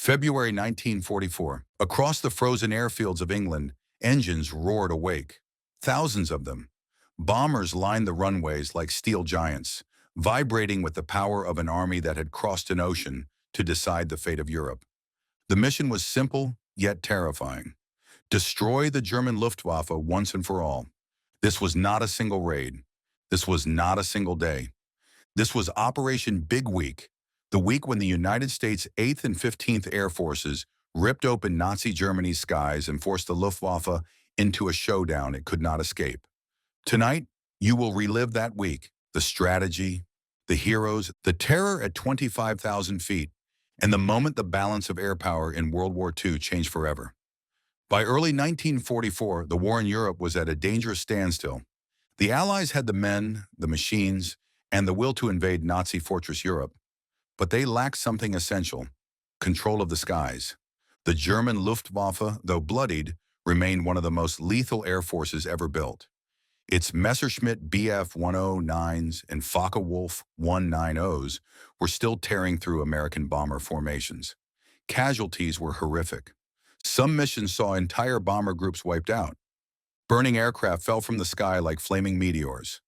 February 1944. Across the frozen airfields of England, engines roared awake. Thousands of them. Bombers lined the runways like steel giants, vibrating with the power of an army that had crossed an ocean to decide the fate of Europe. The mission was simple, yet terrifying. Destroy the German Luftwaffe once and for all. This was not a single raid. This was not a single day. This was Operation Big Week, the week when the United States 8th and 15th Air Forces ripped open Nazi Germany's skies and forced the Luftwaffe into a showdown it could not escape. Tonight, you will relive that week, the strategy, the heroes, the terror at 25,000 feet, and the moment the balance of air power in World War II changed forever. By early 1944, the war in Europe was at a dangerous standstill. The Allies had the men, the machines, and the will to invade Nazi fortress Europe. But they lacked something essential: control of the skies. The German Luftwaffe, though bloodied, remained one of the most lethal air forces ever built. Its Messerschmitt Bf 109s and Focke-Wulf 190s were still tearing through American bomber formations. Casualties were horrific. Some missions saw entire bomber groups wiped out. Burning aircraft fell from the sky like flaming meteors.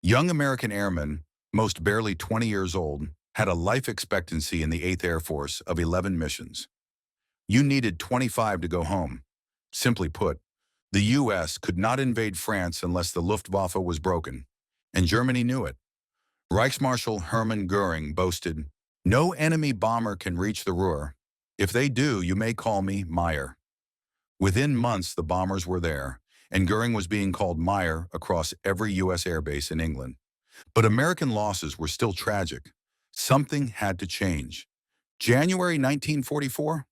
Young American airmen, most barely 20 years old, had a life expectancy in the 8th Air Force of 11 missions. You needed 25 to go home. Simply put, the U.S. could not invade France unless the Luftwaffe was broken, and Germany knew it. Reichsmarschall Hermann Göring boasted, "No enemy bomber can reach the Ruhr. If they do, you may call me Meyer." Within months, the bombers were there, and Göring was being called Meyer across every U.S. airbase in England. But American losses were still tragic. Something had to change. January 1944?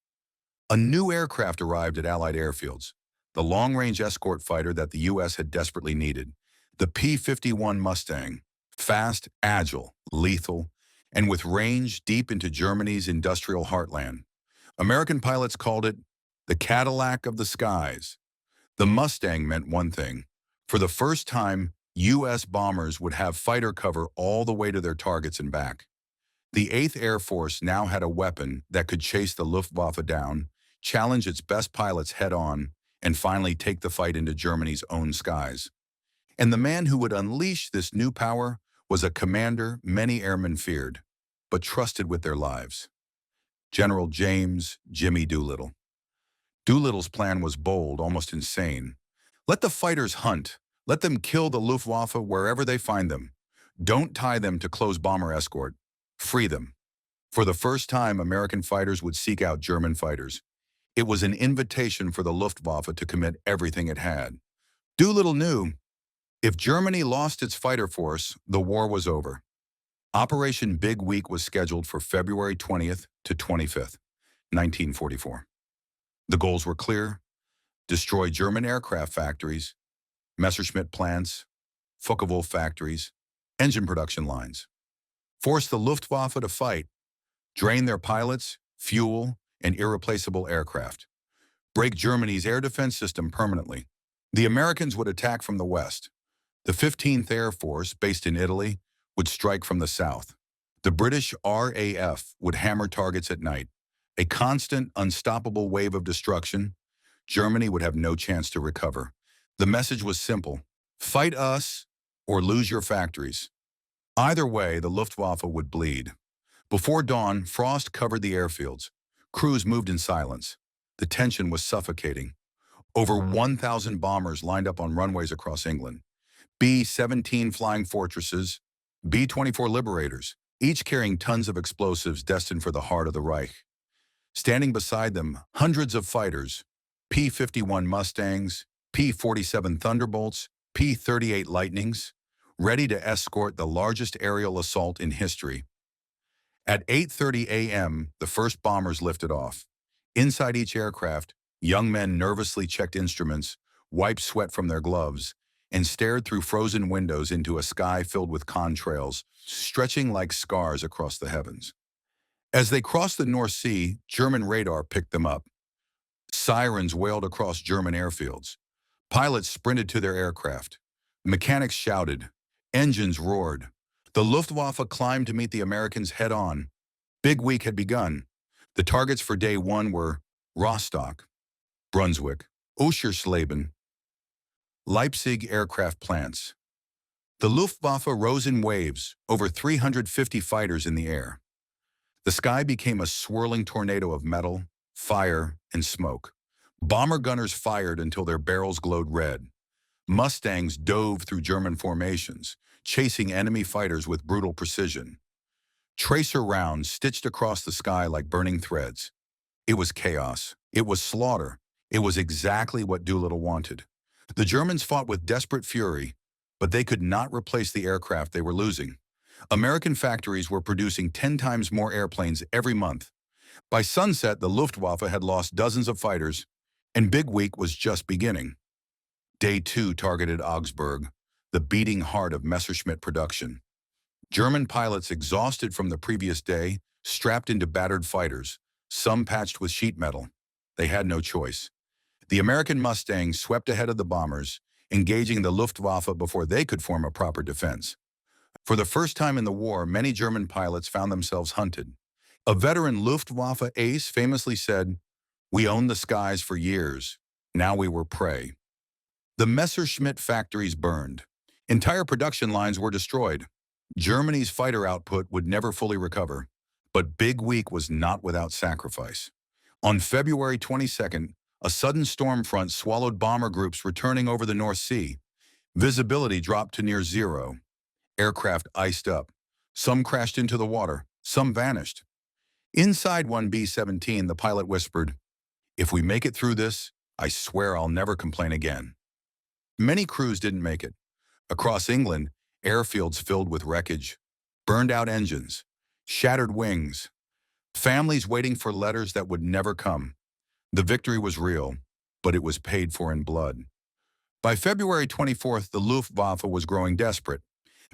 A new aircraft arrived at Allied airfields, the long-range escort fighter that the U.S. had desperately needed, the P-51 Mustang, fast, agile, lethal, and with range deep into Germany's industrial heartland. American pilots called it the Cadillac of the skies. The Mustang meant one thing: for the first time, U.S. bombers would have fighter cover all the way to their targets and back. The 8th Air Force now had a weapon that could chase the Luftwaffe down, challenge its best pilots head-on, and finally take the fight into Germany's own skies. And the man who would unleash this new power was a commander many airmen feared, but trusted with their lives: General James "Jimmy" Doolittle. Doolittle's plan was bold, almost insane. Let the fighters hunt. Let them kill the Luftwaffe wherever they find them. Don't tie them to close bomber escort. Free them. For the first time, American fighters would seek out German fighters. It was an invitation for the Luftwaffe to commit everything it had. Doolittle knew if Germany lost its fighter force, the war was over. Operation Big Week was scheduled for February 20th to 25th, 1944. The goals were clear: destroy German aircraft factories, Messerschmitt plants, Focke-Wulf factories, engine production lines. Force the Luftwaffe to fight, drain their pilots, fuel, and irreplaceable aircraft. Break Germany's air defense system permanently. The Americans would attack from the west. The 15th Air Force, based in Italy, would strike from the south. The British RAF would hammer targets at night. A constant, unstoppable wave of destruction. Germany would have no chance to recover. The message was simple: fight us or lose your factories. Either way, the Luftwaffe would bleed. Before dawn, frost covered the airfields. Crews moved in silence. The tension was suffocating. Over 1,000 bombers lined up on runways across England. B-17 Flying Fortresses, B-24 Liberators, each carrying tons of explosives destined for the heart of the Reich. Standing beside them, hundreds of fighters: P-51 Mustangs, P-47 Thunderbolts, P-38 Lightnings, ready to escort the largest aerial assault in history. At 8:30 a.m., the first bombers lifted off. Inside each aircraft, young men nervously checked instruments, wiped sweat from their gloves, and stared through frozen windows into a sky filled with contrails, stretching like scars across the heavens. As they crossed the North Sea, German radar picked them up. Sirens wailed across German airfields. Pilots sprinted to their aircraft. Mechanics shouted. Engines roared. The Luftwaffe climbed to meet the Americans head-on. Big Week had begun. The targets for day one were Rostock, Brunswick, Oschersleben, Leipzig aircraft plants. The Luftwaffe rose in waves, over 350 fighters in the air. The sky became a swirling tornado of metal, fire, and smoke. Bomber gunners fired until their barrels glowed red. Mustangs dove through German formations, chasing enemy fighters with brutal precision. Tracer rounds stitched across the sky like burning threads. It was chaos. It was slaughter. It was exactly what Doolittle wanted. The Germans fought with desperate fury, but they could not replace the aircraft they were losing. American factories were producing 10 times more airplanes every month. By sunset, the Luftwaffe had lost dozens of fighters, and Big Week was just beginning. Day 2 targeted Augsburg, the beating heart of Messerschmitt production. German pilots exhausted from the previous day, strapped into battered fighters, some patched with sheet metal. They had no choice. The American Mustangs swept ahead of the bombers, engaging the Luftwaffe before they could form a proper defense. For the first time in the war, many German pilots found themselves hunted. A veteran Luftwaffe ace famously said, "We owned the skies for years. Now we were prey." The Messerschmitt factories burned. Entire production lines were destroyed. Germany's fighter output would never fully recover. But Big Week was not without sacrifice. On February 22nd, a sudden storm front swallowed bomber groups returning over the North Sea. Visibility dropped to near zero. Aircraft iced up. Some crashed into the water. Some vanished. Inside one B-17, the pilot whispered, "If we make it through this, I swear I'll never complain again." Many crews didn't make it. Across England, airfields filled with wreckage, burned-out engines, shattered wings, families waiting for letters that would never come. The victory was real, but it was paid for in blood. By February 24th, the Luftwaffe was growing desperate.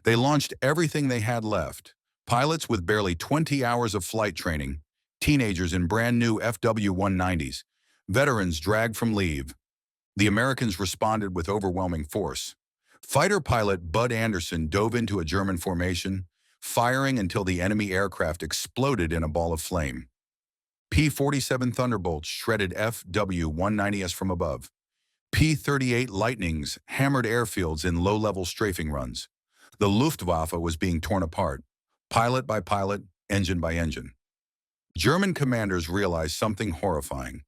They launched everything they had left. Pilots with barely 20 hours of flight training, teenagers in brand-new FW-190s, veterans dragged from leave. The Americans responded with overwhelming force. Fighter pilot Bud Anderson dove into a German formation, firing until the enemy aircraft exploded in a ball of flame. P-47 Thunderbolts shredded FW-190s from above. P-38 Lightnings hammered airfields in low-level strafing runs. The Luftwaffe was being torn apart, pilot by pilot, engine by engine. German commanders realized something horrifying.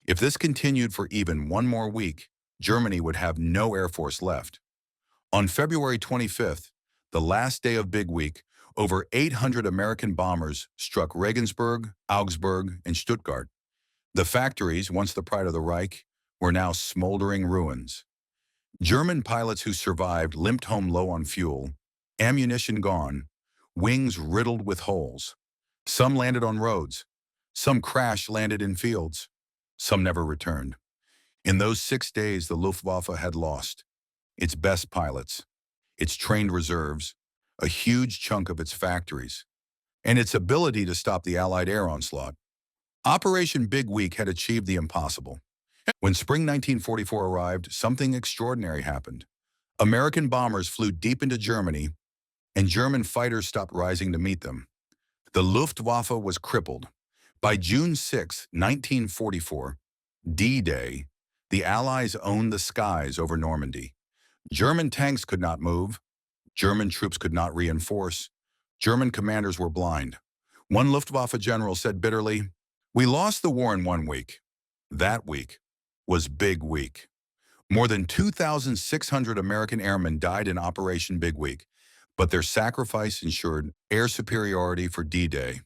If this continued for even one more week, Germany would have no air force left. On February 25th, the last day of Big Week, over 800 American bombers struck Regensburg, Augsburg, and Stuttgart. The factories, once the pride of the Reich, were now smoldering ruins. German pilots who survived limped home low on fuel, ammunition gone, wings riddled with holes. Some landed on roads. Some crash-landed in fields. Some never returned. In those 6 days, the Luftwaffe had lost its best pilots, its trained reserves, a huge chunk of its factories, and its ability to stop the Allied air onslaught. Operation Big Week had achieved the impossible. When spring 1944 arrived, something extraordinary happened. American bombers flew deep into Germany, and German fighters stopped rising to meet them. The Luftwaffe was crippled. By June 6, 1944, D-Day, the Allies owned the skies over Normandy. German tanks could not move. German troops could not reinforce. German commanders were blind. One Luftwaffe general said bitterly, "We lost the war in 1 week." That week was Big Week. More than 2,600 American airmen died in Operation Big Week, but their sacrifice ensured air superiority for D-Day,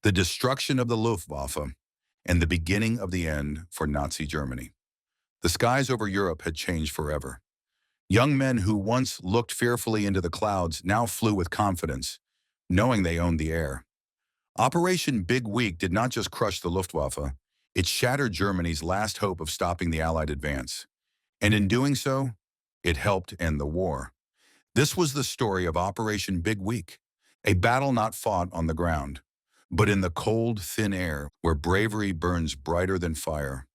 the destruction of the Luftwaffe, and the beginning of the end for Nazi Germany. The skies over Europe had changed forever. Young men who once looked fearfully into the clouds now flew with confidence, knowing they owned the air. Operation Big Week did not just crush the Luftwaffe, it shattered Germany's last hope of stopping the Allied advance. And in doing so, it helped end the war. This was the story of Operation Big Week, a battle not fought on the ground, but in the cold, thin air where bravery burns brighter than fire.